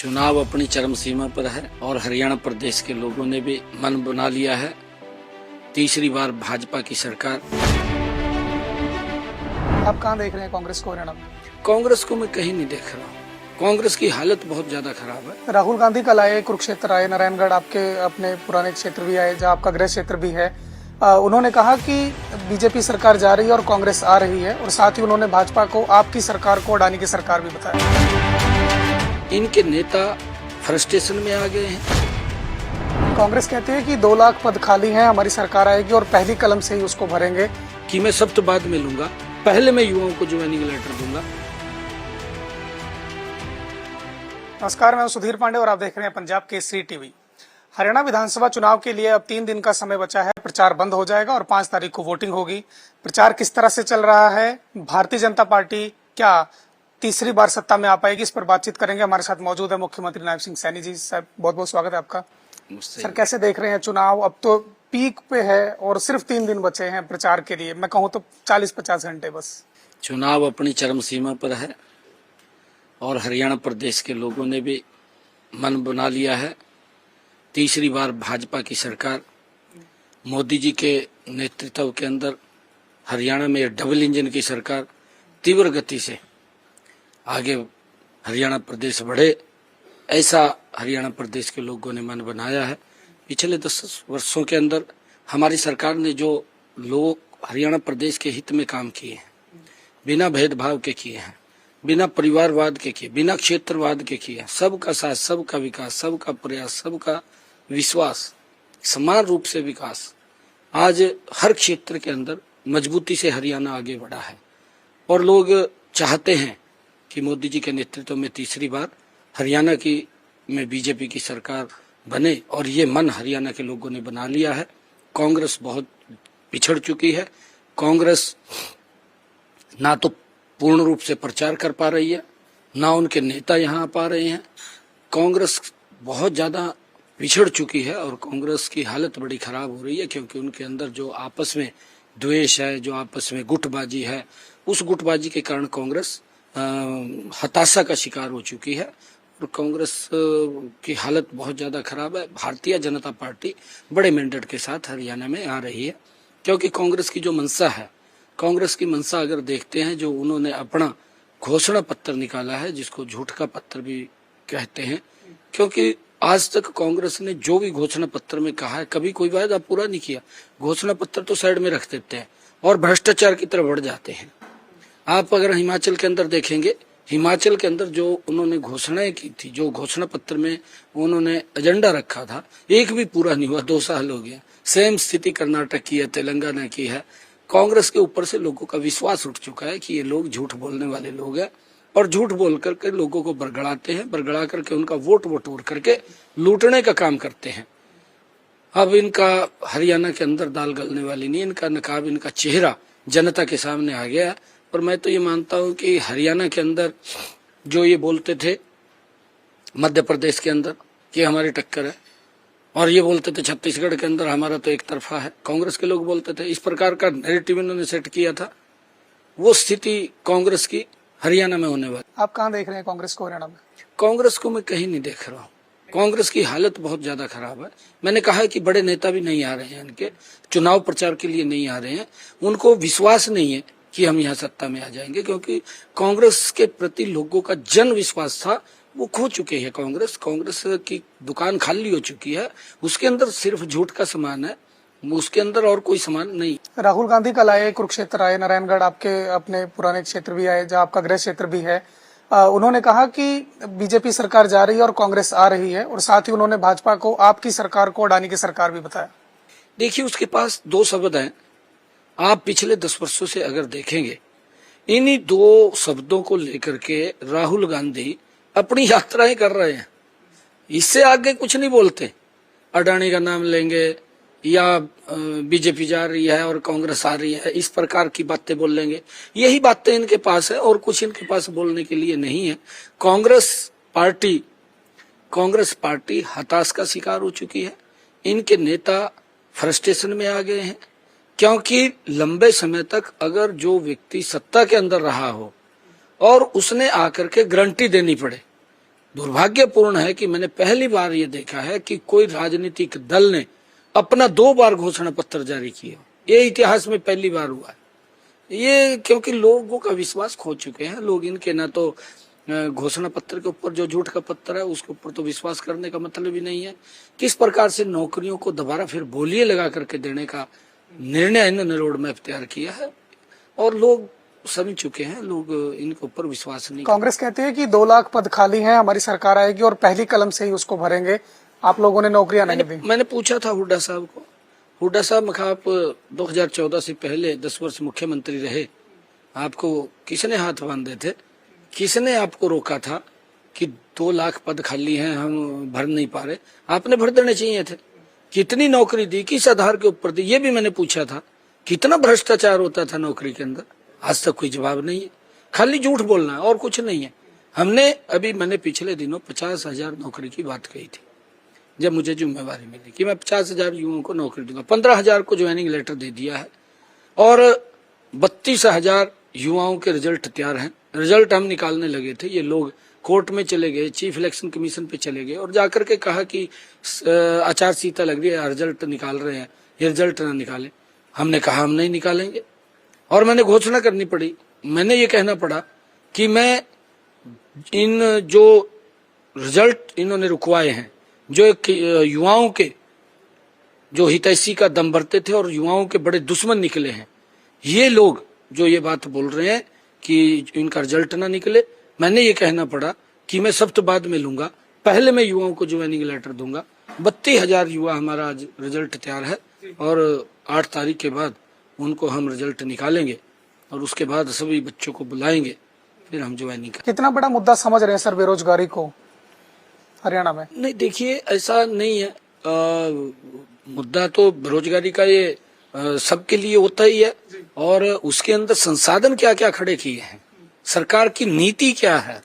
चुनाव अपनी चरम सीमा पर है और हरियाणा प्रदेश के लोगों ने भी मन बना लिया है। तीसरी बार भाजपा की सरकार। आप कहाँ देख रहे हैं कांग्रेस को हरियाणा में? कांग्रेस को मैं कहीं नहीं देख रहा हूँ। कांग्रेस की हालत बहुत ज्यादा खराब है। राहुल गांधी कल आए, कुरुक्षेत्र आए, नारायणगढ़ आपके अपने पुराने क्षेत्र भी आए, जहाँ आपका गृह क्षेत्र भी है। उन्होंने कहा कि बीजेपी सरकार जा रही है और कांग्रेस आ रही है, और साथ ही उन्होंने भाजपा को आपकी सरकार को अडानी की सरकार भी बताया। इनके नेता फ्रस्ट्रेशन में आ गए हैं। कांग्रेस कहती है कि 2 लाख पद खाली हैं, हमारी सरकार आएगी और पहली कलम से ही उसको भरेंगे। कि मैं सब तो बाद में लूंगा, पहले मैं युवाओं को ज्वाइनिंग लेटर दूंगा। नमस्कार, मैं सुधीर पांडे और आप देख रहे हैं पंजाब केसरी टीवी। हरियाणा विधानसभा चुनाव के लिए अब 3 दिन का समय बचा है। प्रचार बंद हो जाएगा और 5 तारीख को वोटिंग होगी। प्रचार किस तरह से चल रहा है, भारतीय जनता पार्टी क्या तीसरी बार सत्ता में आ पाएगी, इस पर बातचीत करेंगे। हमारे साथ मौजूद है मुख्यमंत्री नायब सिंह सैनी जी। साहब, बहुत बहुत स्वागत है आपका। सर, कैसे देख रहे हैं चुनाव? अब तो पीक पे है और सिर्फ 3 दिन बचे हैं प्रचार के लिए। मैं कहूँ तो 40-50 घंटे बस। चुनाव अपनी चरम सीमा पर है और हरियाणा प्रदेश के लोगों ने भी मन बना लिया है। तीसरी बार भाजपा की सरकार मोदी जी के नेतृत्व के अंदर हरियाणा में डबल इंजन की सरकार तीव्र गति से आगे हरियाणा प्रदेश बढ़े, ऐसा हरियाणा प्रदेश के लोगों ने मन बनाया है। पिछले 10 वर्षों के अंदर हमारी सरकार ने जो लोग हरियाणा प्रदेश के हित में काम किए हैं, बिना भेदभाव के किए हैं, बिना परिवारवाद के किए, बिना क्षेत्रवाद के किए, सबका साथ, सबका विकास, सबका प्रयास, सबका विश्वास, समान रूप से विकास, आज हर क्षेत्र के अंदर मजबूती से हरियाणा आगे बढ़ा है। और लोग चाहते हैं कि मोदी जी के नेतृत्व में तीसरी बार हरियाणा की में बीजेपी की सरकार बने, और ये मन हरियाणा के लोगों ने बना लिया है। कांग्रेस बहुत पिछड़ चुकी है। कांग्रेस ना तो पूर्ण रूप से प्रचार कर पा रही है, ना उनके नेता यहाँ आ पा रहे हैं। कांग्रेस बहुत ज्यादा पिछड़ चुकी है और कांग्रेस की हालत बड़ी खराब हो रही है, क्योंकि उनके अंदर जो आपस में द्वेष है, जो आपस में गुटबाजी है, उस गुटबाजी के कारण कांग्रेस हताशा का शिकार हो चुकी है और कांग्रेस की हालत बहुत ज्यादा खराब है। भारतीय जनता पार्टी बड़े मैंडेट के साथ हरियाणा में आ रही है, क्योंकि कांग्रेस की जो मंशा है, कांग्रेस की मंशा अगर देखते हैं, जो उन्होंने अपना घोषणा पत्र निकाला है, जिसको झूठ का पत्र भी कहते हैं, क्योंकि आज तक कांग्रेस ने जो भी घोषणा पत्र में कहा है, कभी कोई वायदा पूरा नहीं किया। घोषणा पत्र तो साइड में रख देते हैं और भ्रष्टाचार की तरफ बढ़ जाते हैं। आप अगर हिमाचल के अंदर देखेंगे, हिमाचल के अंदर जो उन्होंने घोषणाएं की थी, जो घोषणा पत्र में उन्होंने एजेंडा रखा था, एक भी पूरा नहीं हुआ। 2 साल हो गया। सेम स्थिति कर्नाटक की है, तेलंगाना की है। कांग्रेस के ऊपर से लोगों का विश्वास उठ चुका है कि ये लोग झूठ बोलने वाले लोग हैं और झूठ बोल करके लोगों को बरगड़ाते हैं, बरगड़ा करके उनका वोट बटोर करके लूटने का काम करते हैं। अब इनका हरियाणा के अंदर दाल गलने वाली नहीं, इनका नकाब, इनका चेहरा जनता के सामने आ गया है। और मैं तो ये मानता हूं कि हरियाणा के अंदर जो ये बोलते थे मध्य प्रदेश के अंदर कि हमारी टक्कर है, और ये बोलते थे छत्तीसगढ़ के अंदर हमारा तो एक तरफा है, कांग्रेस के लोग बोलते थे, इस प्रकार का नैरेटिव इन्होंने सेट किया था, वो स्थिति कांग्रेस की हरियाणा में होने वाली। आप कहाँ देख रहे हैं कांग्रेस को हरियाणा में? कांग्रेस को मैं कहीं नहीं देख रहा हूँ। कांग्रेस की हालत बहुत ज्यादा खराब है। मैंने कहा है कि बड़े नेता भी नहीं आ रहे हैं, इनके चुनाव प्रचार के लिए नहीं आ रहे हैं। उनको विश्वास नहीं है कि हम यहाँ सत्ता में आ जाएंगे, क्योंकि कांग्रेस के प्रति लोगों का जन विश्वास था, वो खो चुके हैं। कांग्रेस की दुकान खाली हो चुकी है। उसके अंदर सिर्फ झूठ का सामान है, उसके अंदर और कोई सामान नहीं। राहुल गांधी कल आए, कुरुक्षेत्र आए, नारायणगढ़ आपके अपने पुराने क्षेत्र भी आए, जहाँ आपका गृह क्षेत्र भी है। उन्होंने कहा कि बीजेपी सरकार जा रही है और कांग्रेस आ रही है, और साथ ही उन्होंने भाजपा को आपकी सरकार को अडानी की सरकार भी बताया। देखिए, उसके पास 2 शब्द हैं। आप पिछले 10 वर्षों से अगर देखेंगे, इन्हीं 2 शब्दों को लेकर के राहुल गांधी अपनी यात्राएं कर रहे हैं। इससे आगे कुछ नहीं बोलते। अडानी का नाम लेंगे या बीजेपी जा रही है और कांग्रेस आ रही है, इस प्रकार की बातें बोल लेंगे। यही बातें इनके पास है और कुछ इनके पास बोलने के लिए नहीं है। कांग्रेस पार्टी हताश का शिकार हो चुकी है। इनके नेता फ्रस्ट्रेशन में आ गए हैं, क्योंकि लंबे समय तक अगर जो व्यक्ति सत्ता के अंदर रहा हो और उसने आकर के गारंटी देनी पड़े, दुर्भाग्यपूर्ण है कि मैंने पहली बार ये देखा है कि कोई राजनीतिक दल ने अपना 2 बार घोषणा पत्र जारी किया। ये इतिहास में पहली बार हुआ है। ये क्योंकि लोगों का विश्वास खो चुके हैं लोग इनके, ना तो घोषणा पत्र के ऊपर जो झूठ का पत्र है उसके ऊपर तो विश्वास करने का मतलब ही नहीं है। किस प्रकार से नौकरियों को दोबारा फिर बोलिए लगा करके देने का निर्णय इन्होंने रोड मैप तैयार किया है और लोग समझ चुके हैं, लोग इनके ऊपर विश्वास नहीं। कांग्रेस कहती है कि 2 लाख पद खाली हैं, हमारी सरकार आएगी और पहली कलम से ही उसको भरेंगे, आप लोगों ने नौकरियां नहीं दी। मैंने पूछा था हुड्डा साहब को, हुड्डा साहब आप 2014 से पहले 10 वर्ष मुख्यमंत्री रहे, आपको किसने हाथ बांधे थे, किसने आपको रोका था कि 2 लाख पद खाली हैं हम भर नहीं पा रहे? आपने भर देने चाहिए थे। कितनी नौकरी दी, किस आधार के ऊपर दी, ये भी मैंने पूछा था। कितना भ्रष्टाचार होता था नौकरी के अंदर, आज तक कोई जवाब नहीं है। खाली झूठ बोलना है और कुछ नहीं है। मैंने पिछले दिनों 50,000 नौकरी की बात कही थी जब मुझे जिम्मेवारी मिली कि मैं 50,000 युवाओं को नौकरी दूंगा। 15,000 को ज्वाइनिंग लेटर दे दिया है और 32,000 युवाओं के रिजल्ट तैयार हैं। रिजल्ट हम निकालने लगे थे, ये लोग कोर्ट में चले गए, चीफ इलेक्शन कमीशन पे चले गए और जाकर के कहा कि आचार संहिता लग रही है, रिजल्ट निकाल रहे हैं, ये रिजल्ट ना निकाले। हमने कहा हम नहीं निकालेंगे और मैंने घोषणा करनी पड़ी, मैंने ये कहना पड़ा कि मैं इन जो रिजल्ट इन्होंने रुकवाए हैं, जो एक युवाओं के जो हितैषी का दम भरते थे और युवाओं के बड़े दुश्मन निकले हैं, ये लोग जो ये बात बोल रहे हैं कि इनका रिजल्ट ना निकले, मैंने ये कहना पड़ा कि मैं सख्त बाद में लूंगा, पहले मैं युवाओं को ज्वाइनिंग लेटर दूंगा। 32,000 युवा हमारा आज रिजल्ट तैयार है और 8 तारीख के बाद उनको हम रिजल्ट निकालेंगे और उसके बाद सभी बच्चों को बुलाएंगे, फिर हम ज्वाइनिंग करेंगे। कितना बड़ा मुद्दा समझ रहे हैं सर बेरोजगारी को हरियाणा में? नहीं, देखिए ऐसा नहीं है, मुद्दा तो बेरोजगारी का ये सबके लिए होता ही है और उसके अंदर संसाधन क्या क्या खड़े किए हैं, सरकार की नीति क्या है,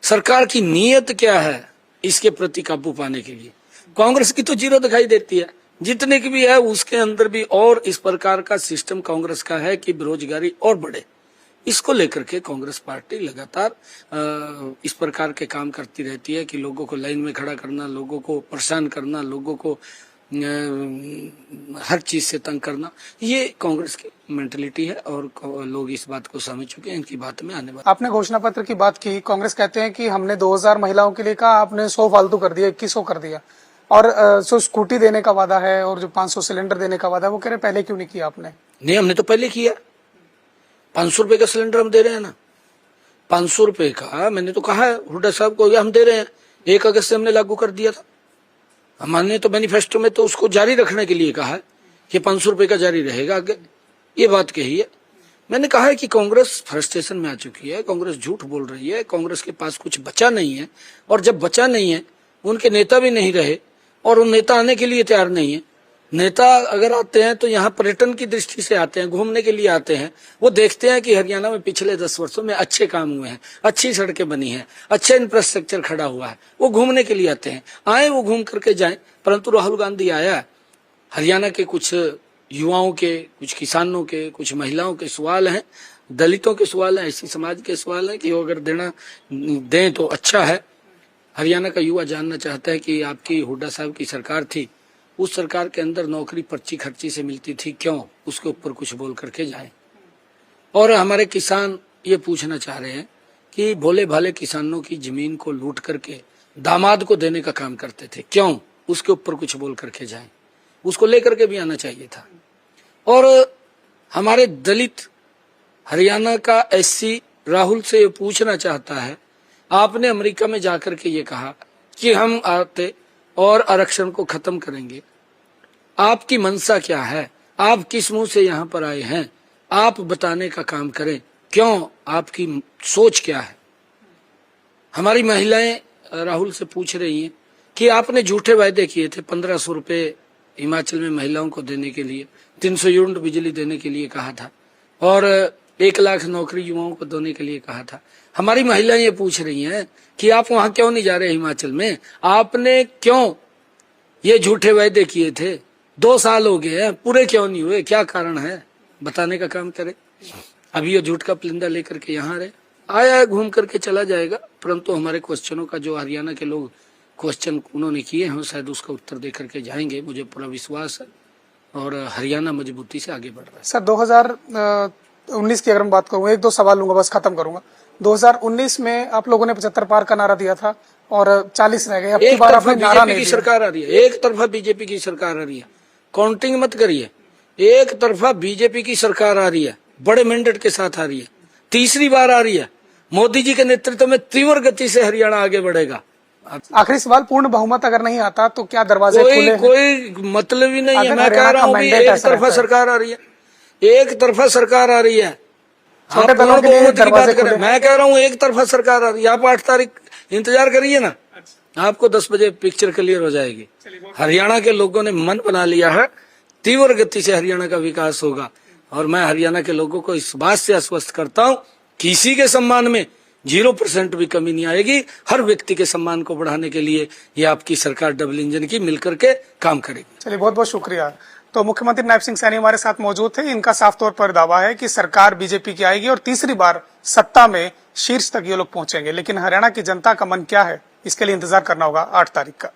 सरकार की नीयत क्या है इसके प्रति काबू पाने के लिए। कांग्रेस की तो जीरो दिखाई देती है, जितने की भी है उसके अंदर भी और इस प्रकार का सिस्टम कांग्रेस का है कि बेरोजगारी और बढ़े। इसको लेकर के कांग्रेस पार्टी लगातार इस प्रकार के काम करती रहती है कि लोगों को लाइन में खड़ा करना, लोगों को परेशान करना, लोगों को हर चीज से तंग करना, ये कांग्रेस की मेंटलिटी है और लोग इस बात को समझ चुके हैं, इनकी बात में आने वाले। आपने घोषणा पत्र की बात की, कांग्रेस कहते हैं कि हमने 2000 महिलाओं के लिए कहा, आपने 100 फालतू कर दिया, 2100 कर दिया और जो स्कूटी देने का वादा है और जो 500 सिलेंडर देने का वादा है वो कह रहे पहले क्यों नहीं किया आपने? नहीं, हमने तो पहले किया। 500 रुपए का सिलेंडर हम दे रहे हैं ना, 500 रुपए का मैंने तो कहा है हुड्डा साहब को, हम दे रहे हैं। 1 अगस्त से हमने लागू कर दिया था। हमने तो मैनिफेस्टो में तो उसको जारी रखने के लिए कहा है कि 500 रुपए का जारी रहेगा आगे, ये बात कही है। मैंने कहा है कि कांग्रेस फ्रस्ट्रेशन में आ चुकी है, कांग्रेस झूठ बोल रही है, कांग्रेस के पास कुछ बचा नहीं है और जब बचा नहीं है, उनके नेता भी नहीं रहे और उन नेता आने के लिए तैयार नहीं है। नेता अगर आते हैं तो यहाँ पर्यटन की दृष्टि से आते हैं, घूमने के लिए आते हैं, वो देखते हैं कि हरियाणा में पिछले 10 वर्षों में अच्छे काम हुए हैं, अच्छी सड़कें बनी हैं, अच्छा इंफ्रास्ट्रक्चर खड़ा हुआ है, वो घूमने के लिए आते हैं। आए वो घूम करके जाएं, परंतु राहुल गांधी आया, हरियाणा के कुछ युवाओं के, कुछ किसानों के, कुछ महिलाओं के सवाल हैं, दलितों के सवाल हैं, ऐसी समाज के सवाल हैं कि वो अगर दें तो अच्छा है। हरियाणा का युवा जानना चाहता है कि आपकी हुड्डा साहब की सरकार थी, उस सरकार के अंदर नौकरी पर्ची खर्ची से मिलती थी, क्यों? उसके ऊपर कुछ बोल करके जाए। और हमारे किसान ये पूछना चाह रहे हैं कि भोले भाले किसानों की जमीन को लूट करके दामाद को देने का काम करते थे, क्यों? उसके ऊपर कुछ बोल करके जाए, उसको लेकर के भी आना चाहिए था। और हमारे दलित हरियाणा का एससी राहुल से ये पूछना चाहता है, आपने अमेरिका में जाकर के ये कहा कि हम आते और आरक्षण को खत्म करेंगे, आपकी मंशा क्या है? आप किस मुंह से यहाँ पर आए हैं? आप बताने का काम करें, क्यों? आपकी सोच क्या है? हमारी महिलाएं राहुल से पूछ रही हैं कि आपने झूठे वायदे किए थे, 1500 रुपए हिमाचल में महिलाओं को देने के लिए, 300 यूनिट बिजली देने के लिए कहा था और 1 लाख नौकरी युवाओं को देने के लिए कहा था। हमारी महिलाएं ये पूछ रही हैं कि आप वहां क्यों नहीं जा रहे हिमाचल में? आपने क्यों ये झूठे वायदे किए थे? 2 साल हो गए हैं, पूरे क्यों नहीं हुए? क्या कारण है? बताने का काम करें। अभी ये झूठ का परिंदा लेकर के यहाँ रहे, आया है, घूम करके चला जाएगा, परंतु हमारे क्वेश्चनों का जो हरियाणा के लोग क्वेश्चन उन्होंने किए हैं शायद उसका उत्तर दे करके जाएंगे, मुझे पूरा विश्वास है। और हरियाणा मजबूती से आगे बढ़ रहा है। सर 2019 की अगर मैं बात करूँ, एक दो सवाल लूंगा बस, खत्म करूंगा। 2019 में आप लोगों ने 75 पार का नारा दिया था और 40 रह गए। अब की बार आपने नारा नहीं बीजेपी की दिया। सरकार आ रही है, एक तरफा बीजेपी की सरकार आ रही है, काउंटिंग मत करिए। एक तरफा बीजेपी की सरकार आ रही है, बड़े मैंडेट के साथ आ रही है, तीसरी बार आ रही है। मोदी जी के नेतृत्व में तीव्र गति से हरियाणा आगे बढ़ेगा। आखिरी सवाल, पूर्ण बहुमत अगर नहीं आता तो क्या दरवाजे खुले हैं? कोई मतलब ही नहीं है। अगर मैं कह हरियाणा रहा का हूँ mandate एक ऐसा तरफा रहता है। सरकार आ रही है, एक तरफा सरकार आ रही है। छोटे आप दलों के लिए बहुमत की दरवाजे बात करें, खुले। मैं कह रहा हूँ एक तरफा सरकार आ रही है। आप 8 तारीख इंतजार करिए ना, आपको 10 बजे पिक्चर क्लियर हो जाएगी। हरियाणा के लोगों ने मन बना लिया है, तीव्र गति से हरियाणा का विकास होगा। और मैं हरियाणा के लोगों को इस बात से आश्वस्त करता हूँ, किसी के सम्मान में 0% भी कमी नहीं आएगी। हर व्यक्ति के सम्मान को बढ़ाने के लिए ये आपकी सरकार डबल इंजन की मिलकर के काम करेगी। चलिए, बहुत बहुत शुक्रिया। तो मुख्यमंत्री नायब सिंह सैनी हमारे साथ मौजूद थे। इनका साफ तौर पर दावा है कि सरकार बीजेपी की आएगी और तीसरी बार सत्ता में शीर्ष तक ये लोग पहुंचेंगे। लेकिन हरियाणा की जनता का मन क्या है, इसके लिए इंतजार करना होगा 8 तारीख का।